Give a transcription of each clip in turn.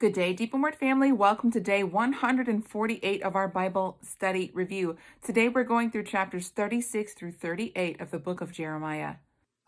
Good day, Deep and Word family. Welcome to day 148 of our Bible study review. Today we're going through chapters 36 through 38 of the book of Jeremiah.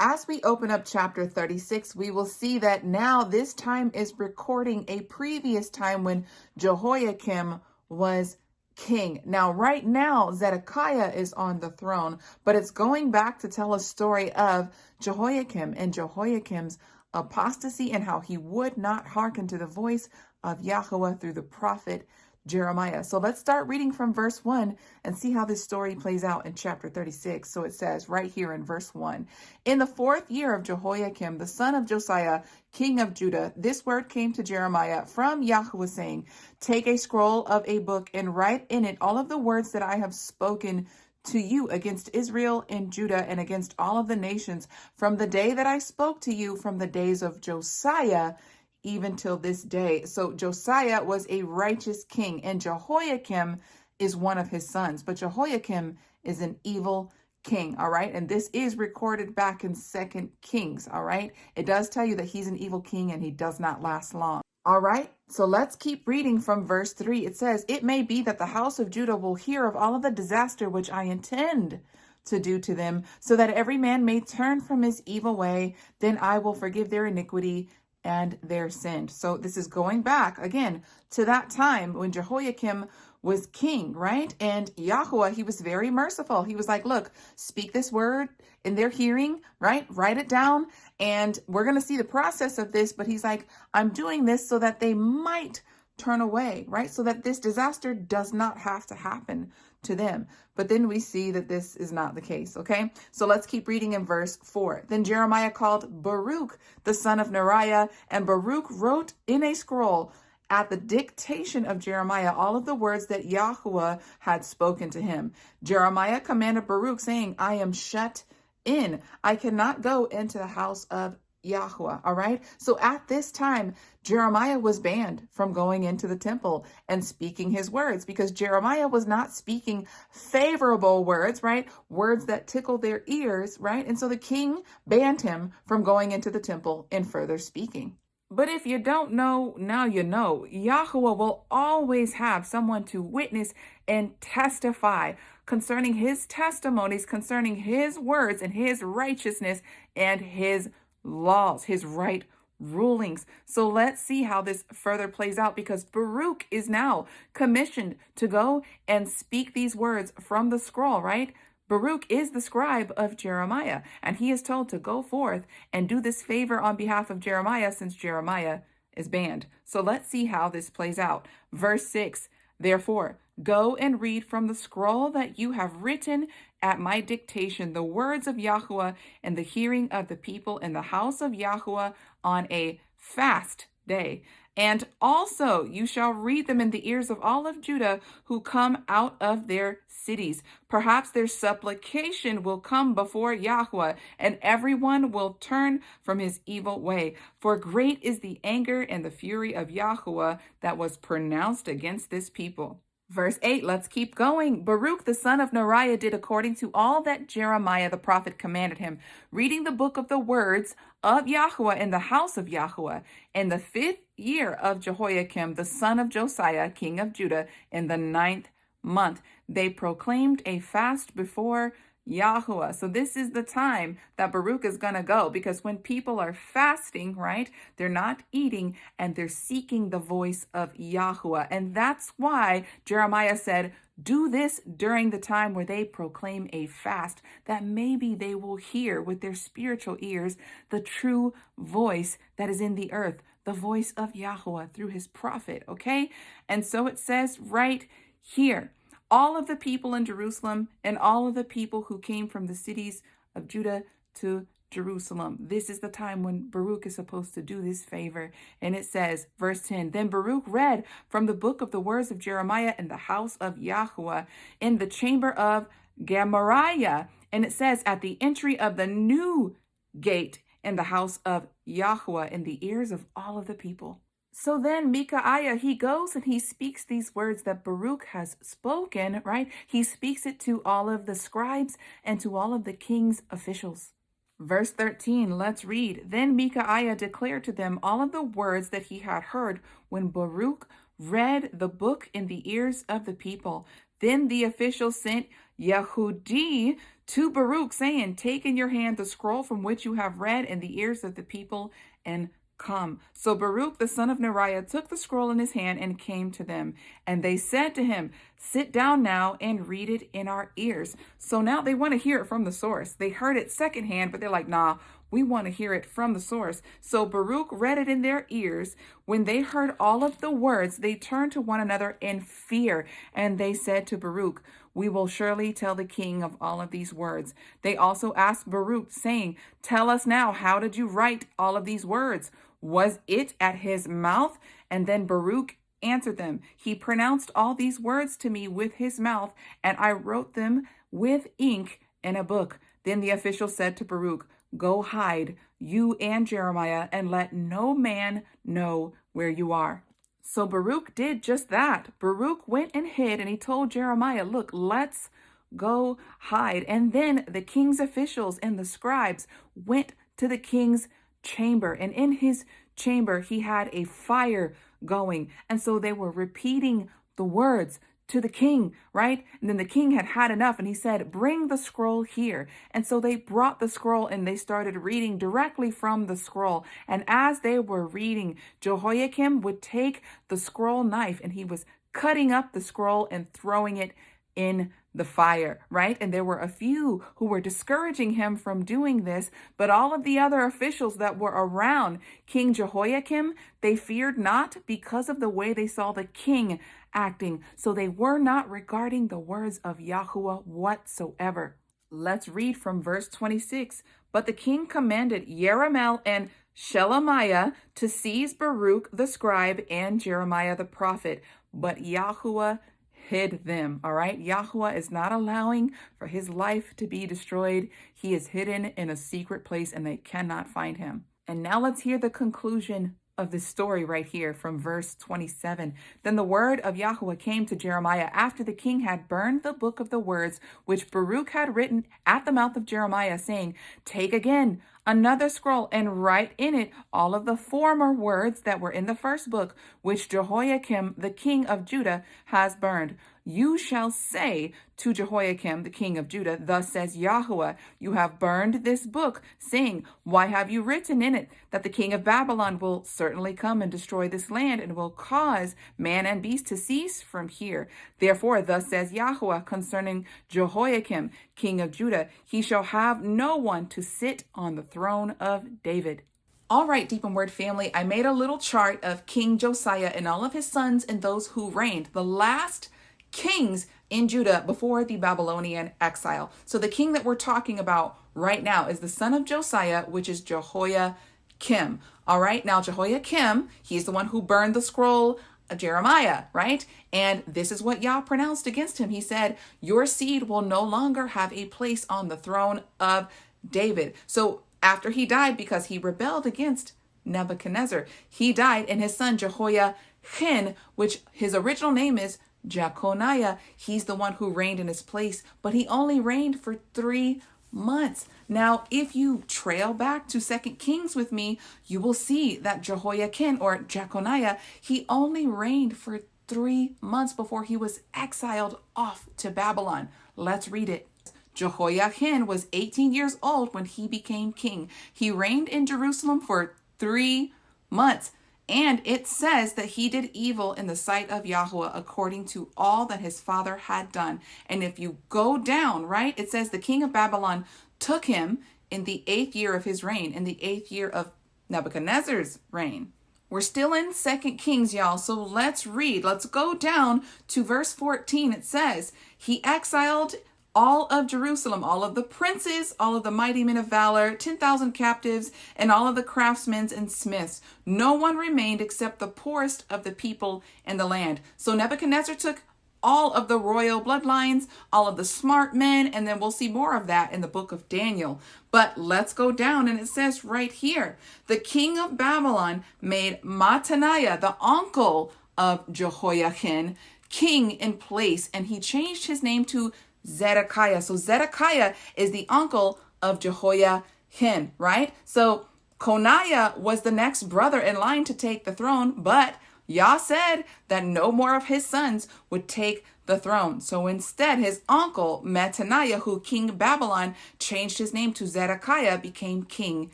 As we open up chapter 36, we will see that now this time is recording a previous time when Jehoiakim was king. Now, right now, Zedekiah is on the throne, but it's going back to tell a story of Jehoiakim and Jehoiakim's apostasy and how he would not hearken to the voice of Yahweh through the prophet Jeremiah. So let's start reading from verse 1 and see how this story plays out in chapter 36. So it says right here in verse 1, in the 4th year of Jehoiakim, the son of Josiah, king of Judah, this word came to Jeremiah from Yahweh saying, take a scroll of a book and write in it all of the words that I have spoken to you against Israel and Judah and against all of the nations from the day that I spoke to you from the days of Josiah even till this day. So Josiah was a righteous king and Jehoiakim is one of his sons, but Jehoiakim is an evil king, all right? And this is recorded back in 2 Kings, all right? It does tell you that he's an evil king and he does not last long. All right, so let's keep reading from verse 3. It says, it may be that the house of Judah will hear of all of the disaster which I intend to do to them, so that every man may turn from his evil way. Then I will forgive their iniquity and their sin. So this is going back again to that time when Jehoiakim was king, right? And Yahweh, he was very merciful. He was like, look, speak this word in their hearing, right? Write it down. And we're going to see the process of this. But he's like, I'm doing this so that they might turn away, right? So that this disaster does not have to happen to them. But then we see that this is not the case, okay? So let's keep reading in verse 4. Then Jeremiah called Baruch, the son of Neriah, and Baruch wrote in a scroll at the dictation of Jeremiah all of the words that Yahweh had spoken to him. Jeremiah commanded Baruch, saying, I am shut in. I cannot go into the house of Yahweh, all right? So at this time, Jeremiah was banned from going into the temple and speaking his words because Jeremiah was not speaking favorable words, right? Words that tickle their ears, right? And so the king banned him from going into the temple and further speaking. But if you don't know, now you know. Yahweh will always have someone to witness and testify concerning his testimonies, concerning his words and his righteousness and his laws, his right rulings. So let's see how this further plays out because Baruch is now commissioned to go and speak these words from the scroll, right? Baruch is the scribe of Jeremiah, and he is told to go forth and do this favor on behalf of Jeremiah since Jeremiah is banned. So let's see how this plays out. Verse 6, therefore, go and read from the scroll that you have written at my dictation the words of Yahweh in the hearing of the people in the house of Yahweh on a fast day. And also you shall read them in the ears of all of Judah who come out of their cities. Perhaps their supplication will come before Yahweh, and everyone will turn from his evil way. For great is the anger and the fury of Yahweh that was pronounced against this people. Verse 8, let's keep going. Baruch, the son of Neriah, did according to all that Jeremiah the prophet commanded him, reading the book of the words of Yahweh in the house of Yahweh. In the 5th year of Jehoiakim, the son of Josiah, king of Judah, in the 9th month, they proclaimed a fast before Yahweh. So this is the time that Baruch is going to go because when people are fasting, right, they're not eating and they're seeking the voice of Yahweh. And that's why Jeremiah said, do this during the time where they proclaim a fast, that maybe they will hear with their spiritual ears the true voice that is in the earth, the voice of Yahweh through his prophet, okay? And so it says right here, all of the people in Jerusalem and all of the people who came from the cities of Judah to Jerusalem. This is the time when Baruch is supposed to do this favor. And it says, verse 10, then Baruch read from the book of the words of Jeremiah in the house of Yahweh in the chamber of Gemariah. And it says, at the entry of the new gate in the house of Yahweh in the ears of all of the people. So then Micaiah, he goes and he speaks these words that Baruch has spoken, right? He speaks it to all of the scribes and to all of the king's officials. Verse 13, let's read. Then Micaiah declared to them all of the words that he had heard when Baruch read the book in the ears of the people. Then the official sent Yehudi to Baruch, saying, take in your hand the scroll from which you have read in the ears of the people and come. So Baruch the son of Neriah took the scroll in his hand and came to them. And they said to him, sit down now and read it in our ears. So now they want to hear it from the source. They heard it secondhand, but they're like, nah, we want to hear it from the source. So Baruch read it in their ears. When they heard all of the words, they turned to one another in fear. And they said to Baruch, we will surely tell the king of all of these words. They also asked Baruch, saying, tell us now, how did you write all of these words? Was it at his mouth? And then Baruch answered them, he pronounced all these words to me with his mouth, and I wrote them with ink in a book. Then the official said to Baruch, go hide, you and Jeremiah, and let no man know where you are. So Baruch did just that. Baruch went and hid, and he told Jeremiah, look, let's go hide. And then the king's officials and the scribes went to the king's chamber, and in his chamber he had a fire going. And so they were repeating the words to the king, right? And then the king had had enough, and he said, bring the scroll here. And so they brought the scroll, and they started reading directly from the scroll. And as they were reading, Jehoiakim would take the scroll knife, and he was cutting up the scroll and throwing it in the fire, right? And there were a few who were discouraging him from doing this, but all of the other officials that were around King Jehoiakim, they feared not because of the way they saw the king acting. So they were not regarding the words of Yahuwah whatsoever. Let's read from verse 26. But the king commanded Yeramel and Shelemiah to seize Baruch the scribe and Jeremiah the prophet, but Yahuwah hid them. All right. Yahuwah is not allowing for his life to be destroyed. He is hidden in a secret place, and they cannot find him. And now let's hear the conclusion of this story right here from verse 27. Then the word of Yahuwah came to Jeremiah after the king had burned the book of the words which Baruch had written at the mouth of Jeremiah, saying, take again another scroll and write in it all of the former words that were in the first book, which Jehoiakim, the king of Judah, has burned. You shall say to Jehoiakim, the king of Judah, thus says Yahuwah, you have burned this book, saying, why have you written in it that the king of Babylon will certainly come and destroy this land and will cause man and beast to cease from here? Therefore, thus says Yahuwah concerning Jehoiakim, king of Judah, he shall have no one to sit on the throne of David. All right, Deep in Word family, I made a little chart of King Josiah and all of his sons and those who reigned, the last kings in Judah before the Babylonian exile. So the king that we're talking about right now is the son of Josiah, which is Jehoiakim. All right, now Jehoiakim, he's the one who burned the scroll of Jeremiah, right? And this is what Yah pronounced against him. He said, your seed will no longer have a place on the throne of David. So after he died, because he rebelled against Nebuchadnezzar, he died, and his son Jehoiachin, which his original name is Jeconiah, he's the one who reigned in his place, but he only reigned for 3 months. Now, if you trail back to 2 Kings with me, you will see that Jehoiachin, or Jeconiah, he only reigned for 3 months before he was exiled off to Babylon. Let's read it. Jehoiachin was 18 years old when he became king. He reigned in Jerusalem for 3 months. And it says that he did evil in the sight of Yahuwah according to all that his father had done. And if you go down, right, it says the king of Babylon took him in the 8th year of his reign, in the 8th year of Nebuchadnezzar's reign. We're still in 2 Kings, y'all, so let's read. Let's go down to verse 14. It says, he exiled all of Jerusalem, all of the princes, all of the mighty men of valor, 10,000 captives, and all of the craftsmen and smiths. No one remained except the poorest of the people in the land. So Nebuchadnezzar took all of the royal bloodlines, all of the smart men, and then we'll see more of that in the book of Daniel. But let's go down, and it says right here, the king of Babylon made Mattaniah, the uncle of Jehoiachin, king in place, and he changed his name to Zedekiah. So Zedekiah is the uncle of Jehoiachin. him, right? So Coniah was the next brother in line to take the throne, but Yah said that no more of his sons would take the throne. So instead, his uncle, Mattaniah, who king Babylon changed his name to Zedekiah, became king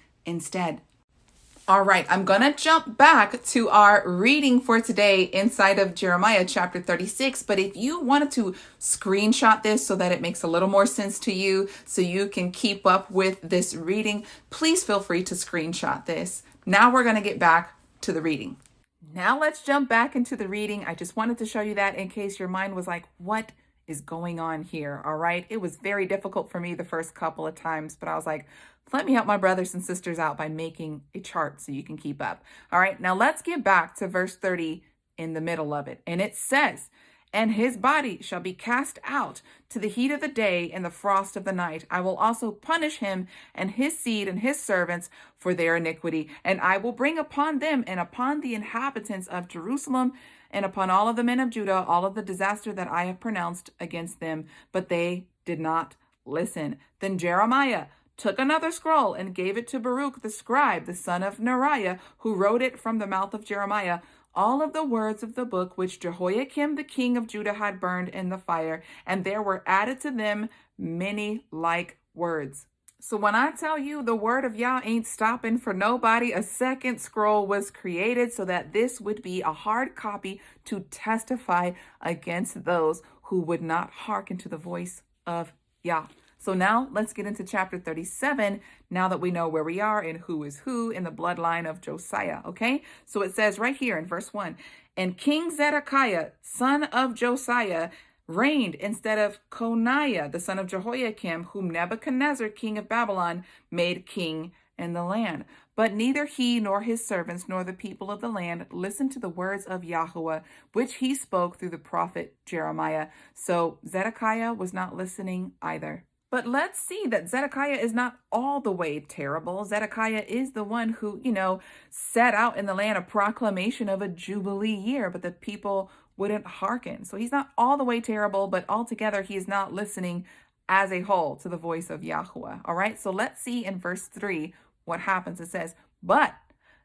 instead. All right, I'm going to jump back to our reading for today inside of Jeremiah chapter 36. But if you wanted to screenshot this so that it makes a little more sense to you, so you can keep up with this reading, please feel free to screenshot this. Now we're going to get back to the reading. Now let's jump back into the reading. I just wanted to show you that in case your mind was like, what is going on here? All right. It was very difficult for me the first couple of times, but I was like, let me help my brothers and sisters out by making a chart so you can keep up. All right. Now let's get back to verse 30 in the middle of it. And it says, and his body shall be cast out to the heat of the day and the frost of the night. I will also punish him and his seed and his servants for their iniquity. And I will bring upon them and upon the inhabitants of Jerusalem and upon all of the men of Judah all of the disaster that I have pronounced against them. But they did not listen. Then Jeremiah took another scroll and gave it to Baruch the scribe, the son of Neriah, who wrote it from the mouth of Jeremiah, all of the words of the book which Jehoiakim the king of Judah had burned in the fire, and there were added to them many like words. So when I tell you the word of Yah ain't stopping for nobody, a second scroll was created so that this would be a hard copy to testify against those who would not hearken to the voice of Yah. So now let's get into chapter 37, now that we know where we are and who is who in the bloodline of Josiah, okay? So it says right here in verse 1, and King Zedekiah, son of Josiah, reigned instead of Coniah, the son of Jehoiakim, whom Nebuchadnezzar, king of Babylon, made king in the land. But neither he nor his servants nor the people of the land listened to the words of Yahweh, which he spoke through the prophet Jeremiah. So Zedekiah was not listening either. But let's see that Zedekiah is not all the way terrible. Zedekiah is the one who, set out in the land a proclamation of a Jubilee year, but the people wouldn't hearken. So he's not all the way terrible, but altogether he is not listening as a whole to the voice of Yahweh. All right, so let's see in verse 3 what happens. It says, but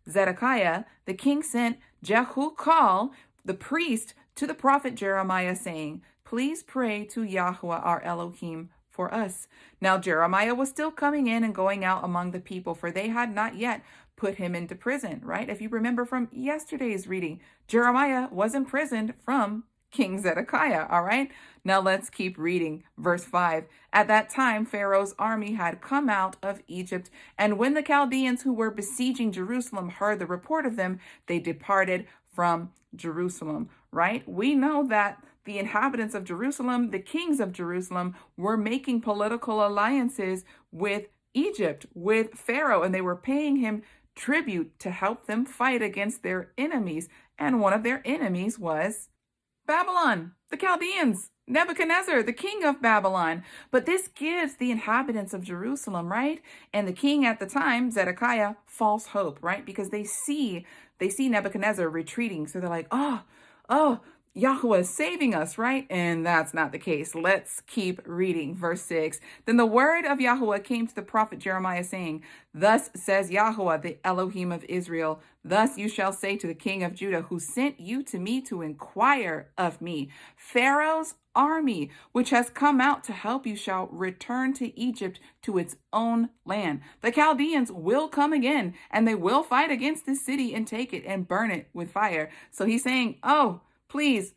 Zedekiah, the king, sent Jehukal, the priest, to the prophet Jeremiah, saying, please pray to Yahweh our Elohim for us. Now Jeremiah was still coming in and going out among the people, for they had not yet put him into prison, right? If you remember from yesterday's reading, Jeremiah was imprisoned from King Zedekiah, all right? Now let's keep reading. Verse 5, at that time, Pharaoh's army had come out of Egypt, and when the Chaldeans who were besieging Jerusalem heard the report of them, they departed from Jerusalem, right? We know that the inhabitants of Jerusalem, the kings of Jerusalem, were making political alliances with Egypt, with Pharaoh, and they were paying him tribute to help them fight against their enemies. And one of their enemies was Babylon, the Chaldeans, Nebuchadnezzar, the king of Babylon. But this gives the inhabitants of Jerusalem, right? And the king at the time, Zedekiah, false hope, right? Because they see Nebuchadnezzar retreating. So they're like, oh, Yahweh is saving us, right? And that's not the case. Let's keep reading. Verse 6. Then the word of Yahweh came to the prophet Jeremiah, saying, thus says Yahweh, the Elohim of Israel, thus you shall say to the king of Judah, who sent you to me to inquire of me, Pharaoh's army, which has come out to help you, shall return to Egypt, to its own land. The Chaldeans will come again, and they will fight against this city and take it and burn it with fire. So he's saying, please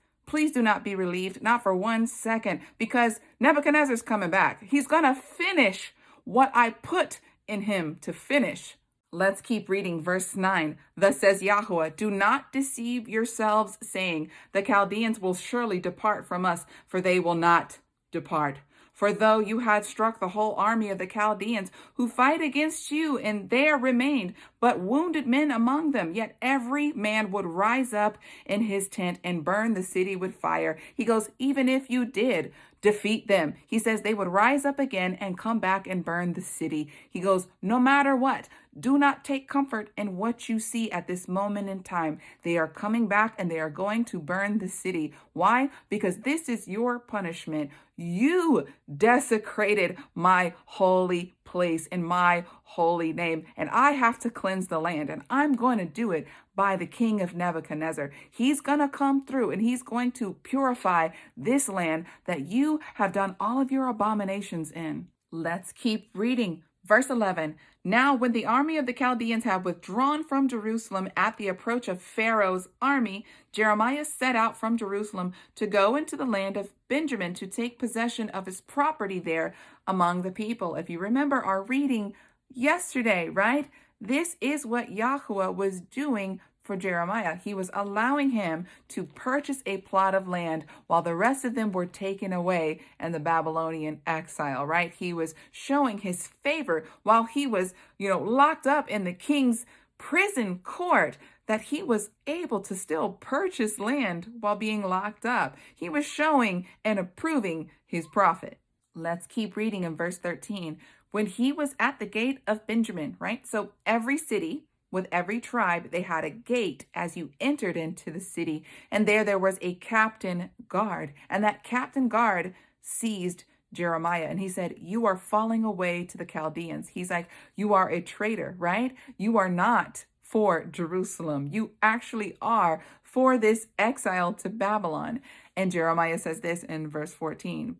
do not be relieved, not for 1 second, because Nebuchadnezzar's coming back. He's going to finish what I put in him to finish. Let's keep reading verse 9. Thus says Yahweh, do not deceive yourselves, saying, the Chaldeans will surely depart from us, for they will not depart. For though you had struck the whole army of the Chaldeans who fight against you, and there remained but wounded men among them, yet every man would rise up in his tent and burn the city with fire. He goes, even if you did defeat them, he says they would rise up again and come back and burn the city. He goes, no matter what, Do not take comfort in what you see at this moment in time. They are coming back and they are going to burn the city. Why? Because this is your punishment. You desecrated my holy place in my holy name, and I have to cleanse the land, and I'm going to do it by the king of Nebuchadnezzar. He's going to come through and he's going to purify this land that you have done all of your abominations in. Let's keep reading. Verse 11, now when the army of the Chaldeans had withdrawn from Jerusalem at the approach of Pharaoh's army, Jeremiah set out from Jerusalem to go into the land of Benjamin to take possession of his property there among the people. If you remember our reading yesterday, right? This is what Yahuwah was doing for Jeremiah. He was allowing him to purchase a plot of land while the rest of them were taken away in the Babylonian exile, right? He was showing his favor while he was, locked up in the king's prison court, that he was able to still purchase land while being locked up. He was showing and approving his prophet. Let's keep reading in verse 13. When he was at the gate of Benjamin, right? So every city, with every tribe, they had a gate as you entered into the city. And there was a captain guard. And that captain guard seized Jeremiah. And he said, you are falling away to the Chaldeans. He's like, you are a traitor, right? You are not for Jerusalem. You actually are for this exile to Babylon. And Jeremiah says this in verse 14.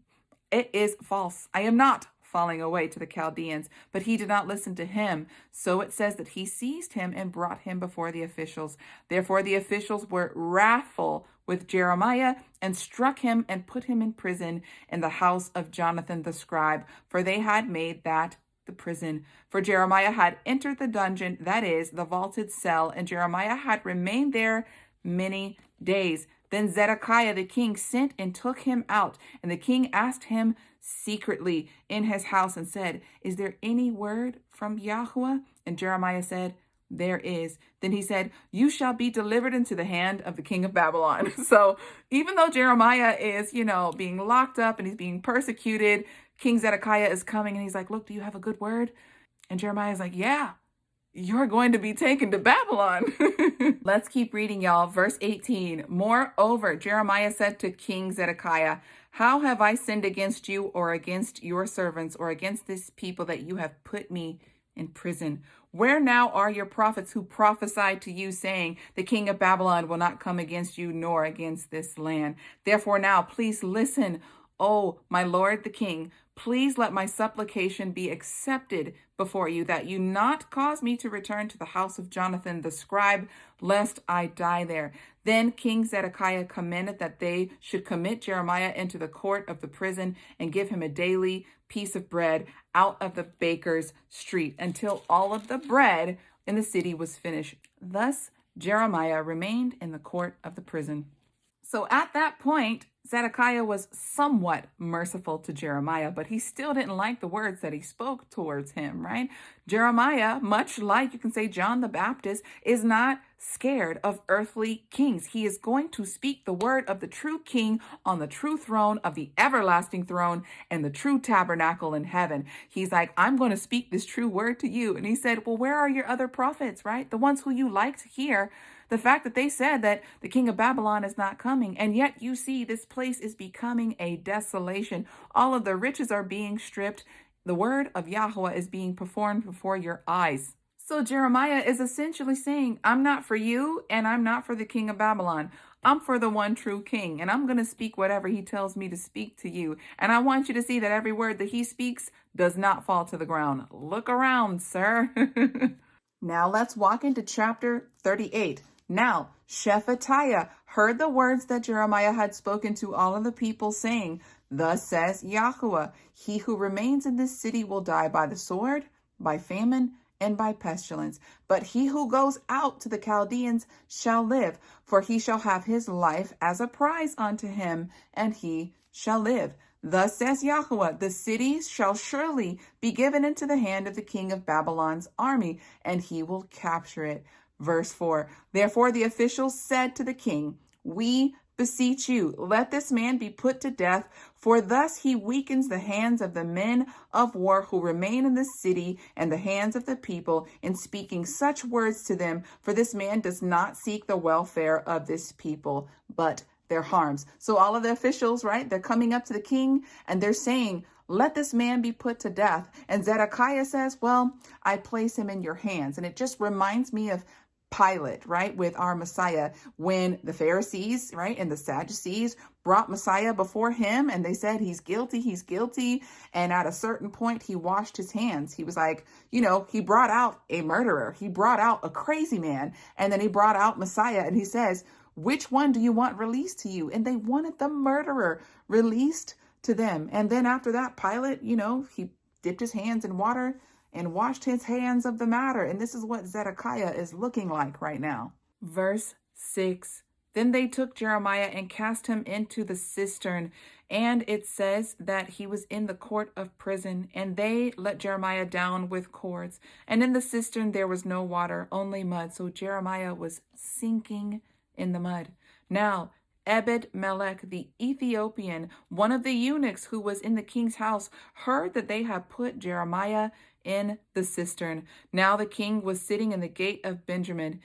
It is false. I am not falling away to the Chaldeans, but he did not listen to him. So it says that he seized him and brought him before the officials. Therefore, the officials were wrathful with Jeremiah and struck him and put him in prison in the house of Jonathan the scribe, for they had made that the prison. For Jeremiah had entered the dungeon, that is, the vaulted cell, and Jeremiah had remained there many days. Then Zedekiah the king sent and took him out, and the king asked him secretly in his house and said, is there any word from Yahuwah? And Jeremiah said, there is. Then he said, you shall be delivered into the hand of the king of Babylon. So even though Jeremiah is, being locked up and he's being persecuted, King Zedekiah is coming and he's like, look, do you have a good word? And Jeremiah is like, yeah, you're going to be taken to Babylon. Let's keep reading, y'all. Verse 18. Moreover, Jeremiah said to King Zedekiah, how have I sinned against you or against your servants or against this people that you have put me in prison? Where now are your prophets who prophesied to you, saying, the king of Babylon will not come against you nor against this land? Therefore now, please listen, O my lord the king. Please let my supplication be accepted before you, that you not cause me to return to the house of Jonathan the scribe, lest I die there. Then King Zedekiah commanded that they should commit Jeremiah into the court of the prison and give him a daily piece of bread out of the baker's street until all of the bread in the city was finished. Thus Jeremiah remained in the court of the prison. So at that point, Zedekiah was somewhat merciful to Jeremiah, but he still didn't like the words that he spoke towards him, right? Jeremiah, much like you can say John the Baptist, is not scared of earthly kings. He is going to speak the word of the true king on the true throne of the everlasting throne and the true tabernacle in heaven. He's like, I'm going to speak this true word to you. And he said, well, where are your other prophets, right? The ones who you like to hear. The fact that they said that the king of Babylon is not coming, and yet you see this place is becoming a desolation. All of the riches are being stripped. The word of Yahuwah is being performed before your eyes. So Jeremiah is essentially saying, I'm not for you, and I'm not for the king of Babylon. I'm for the one true king, and I'm going to speak whatever he tells me to speak to you. And I want you to see that every word that he speaks does not fall to the ground. Look around, sir. Now let's walk into chapter 38. Now, Shephatiah heard the words that Jeremiah had spoken to all of the people, saying, thus says Yahuwah, he who remains in this city will die by the sword, by famine, and by pestilence. But he who goes out to the Chaldeans shall live, for he shall have his life as a prize unto him, and he shall live. Thus says Yahuwah, the city shall surely be given into the hand of the king of Babylon's army, and he will capture it. Verse 4, therefore the officials said to the king, we beseech you, let this man be put to death, for thus he weakens the hands of the men of war who remain in the city and the hands of the people in speaking such words to them. For this man does not seek the welfare of this people, but their harms. So all of the officials, right, they're coming up to the king and they're saying, let this man be put to death. And Zedekiah says, well, I place him in your hands. And it just reminds me of Pilate, right, with our Messiah, when the Pharisees, right, and the Sadducees brought Messiah before him and they said, he's guilty, he's guilty. And at a certain point, he washed his hands. He was like, he brought out a murderer. He brought out a crazy man. And then he brought out Messiah and he says, which one do you want released to you? And they wanted the murderer released to them. And then after that, Pilate, he dipped his hands in water and washed his hands of the matter. And this is what Zedekiah is looking like right now. Verse 6, then they took Jeremiah and cast him into the cistern. And it says that he was in the court of prison, and they let Jeremiah down with cords. And in the cistern there was no water, only mud. So Jeremiah was sinking in the mud. Now, Ebed-Melech, the Ethiopian, one of the eunuchs who was in the king's house, heard that they had put Jeremiah in the cistern. Now the king was sitting in the gate of Benjamin.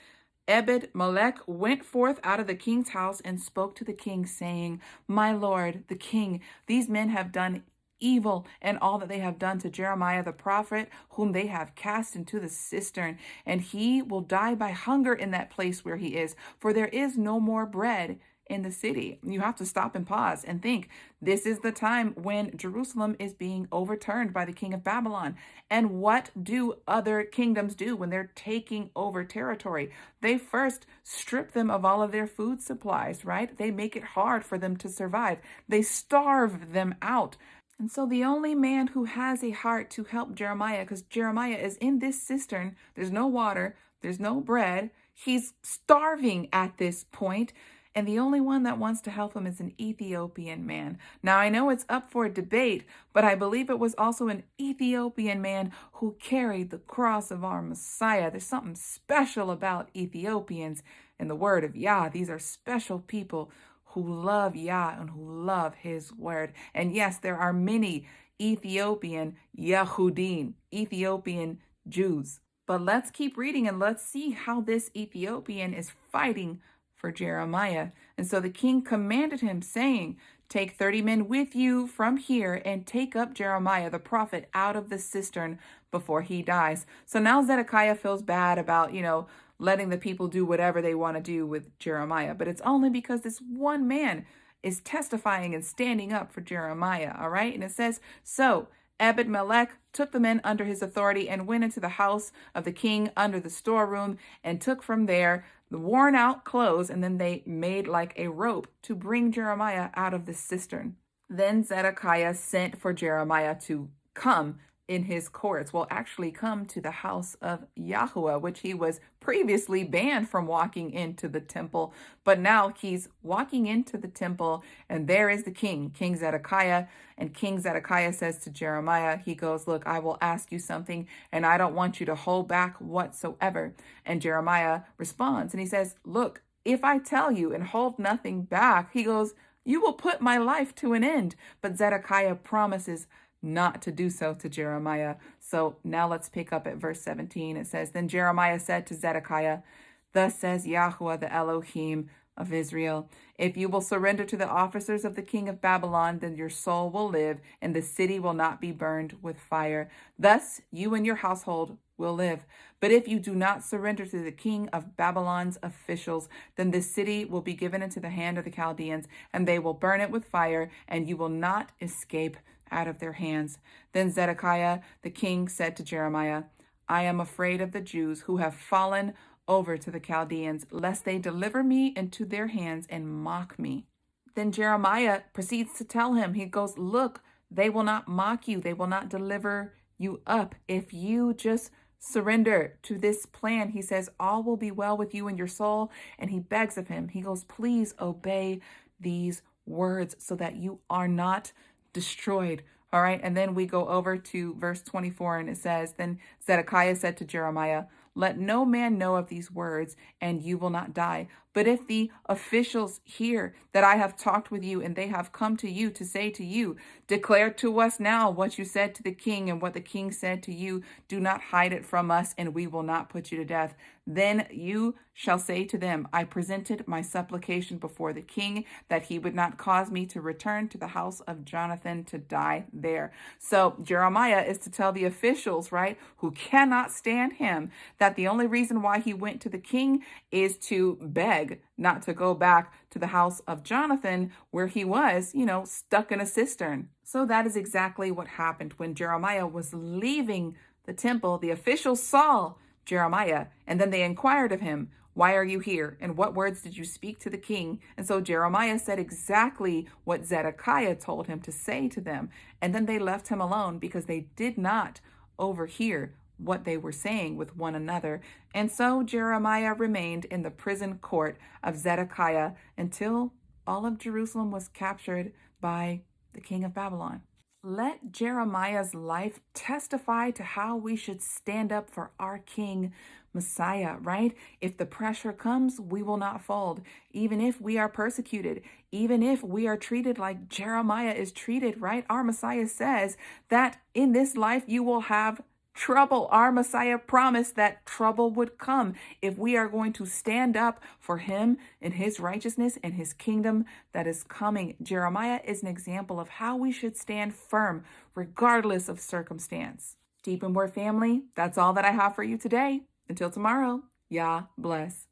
Ebed-Melech went forth out of the king's house and spoke to the king, saying, my lord, the king, these men have done evil, and all that they have done to Jeremiah the prophet, whom they have cast into the cistern, and he will die by hunger in that place where he is, for there is no more bread in the city. You have to stop and pause and think, this is the time when Jerusalem is being overturned by the king of Babylon. And what do other kingdoms do when they're taking over territory? They first strip them of all of their food supplies, right? They make it hard for them to survive. They starve them out. And so the only man who has a heart to help Jeremiah, because Jeremiah is in this cistern, there's no water, there's no bread, he's starving at this point, and the only one that wants to help him is an Ethiopian man. Now, I know it's up for debate, but I believe it was also an Ethiopian man who carried the cross of our Messiah. There's something special about Ethiopians in the word of Yah. These are special people who love Yah and who love his word. And yes, there are many Ethiopian Yahudim, Ethiopian Jews. But let's keep reading and let's see how this Ethiopian is fighting for Jeremiah. And so the king commanded him, saying, take 30 men with you from here and take up Jeremiah the prophet out of the cistern before he dies. So now Zedekiah feels bad about, letting the people do whatever they want to do with Jeremiah. But it's only because this one man is testifying and standing up for Jeremiah, all right? And it says, so Ebed-Melech took the men under his authority and went into the house of the king under the storeroom and took from there the worn out clothes, and then they made like a rope to bring Jeremiah out of the cistern. Then Zedekiah sent for Jeremiah to come in his courts, will actually come to the house of Yahuwah, which he was previously banned from walking into the temple. But now he's walking into the temple, and there is the king, King Zedekiah. And King Zedekiah says to Jeremiah, he goes, look, I will ask you something, and I don't want you to hold back whatsoever. And Jeremiah responds, and he says, look, if I tell you and hold nothing back, he goes, you will put my life to an end. But Zedekiah promises not to do so to Jeremiah. So now let's pick up at verse 17. It says, then Jeremiah said to Zedekiah, thus says Yahuwah, the Elohim of Israel, if you will surrender to the officers of the king of Babylon, then your soul will live, and the city will not be burned with fire. Thus you and your household will live. But if you do not surrender to the king of Babylon's officials, then the city will be given into the hand of the Chaldeans, and they will burn it with fire, and you will not escape out of their hands. Then Zedekiah the king said to Jeremiah, I am afraid of the Jews who have fallen over to the Chaldeans, lest they deliver me into their hands and mock me. Then Jeremiah proceeds to tell him, he goes, look, they will not mock you. They will not deliver you up. If you just surrender to this plan, he says, all will be well with you and your soul. And he begs of him, he goes, please obey these words so that you are not destroyed. All right. And then we go over to verse 24, and it says, then Zedekiah said to Jeremiah, let no man know of these words, and you will not die. But if the officials hear that I have talked with you and they have come to you to say to you, declare to us now what you said to the king and what the king said to you. Do not hide it from us, and we will not put you to death. Then you shall say to them, I presented my supplication before the king that he would not cause me to return to the house of Jonathan to die there. So Jeremiah is to tell the officials, right, who cannot stand him, that the only reason why he went to the king is to beg not to go back to the house of Jonathan where he was, stuck in a cistern. So that is exactly what happened when Jeremiah was leaving the temple. The officials saw Jeremiah, and then they inquired of him, why are you here? And what words did you speak to the king? And so Jeremiah said exactly what Zedekiah told him to say to them. And then they left him alone because they did not overhear what they were saying with one another. And so Jeremiah remained in the prison court of Zedekiah until all of Jerusalem was captured by the king of Babylon. Let Jeremiah's life testify to how we should stand up for our King Messiah, right? If the pressure comes, we will not fold. Even if we are persecuted, even if we are treated like Jeremiah is treated, right? Our Messiah says that in this life you will have trouble. Our Messiah promised that trouble would come if we are going to stand up for him and his righteousness and his kingdom that is coming. Jeremiah is an example of how we should stand firm regardless of circumstance. Deep and Word family, that's all that I have for you today. Until tomorrow, Yah bless.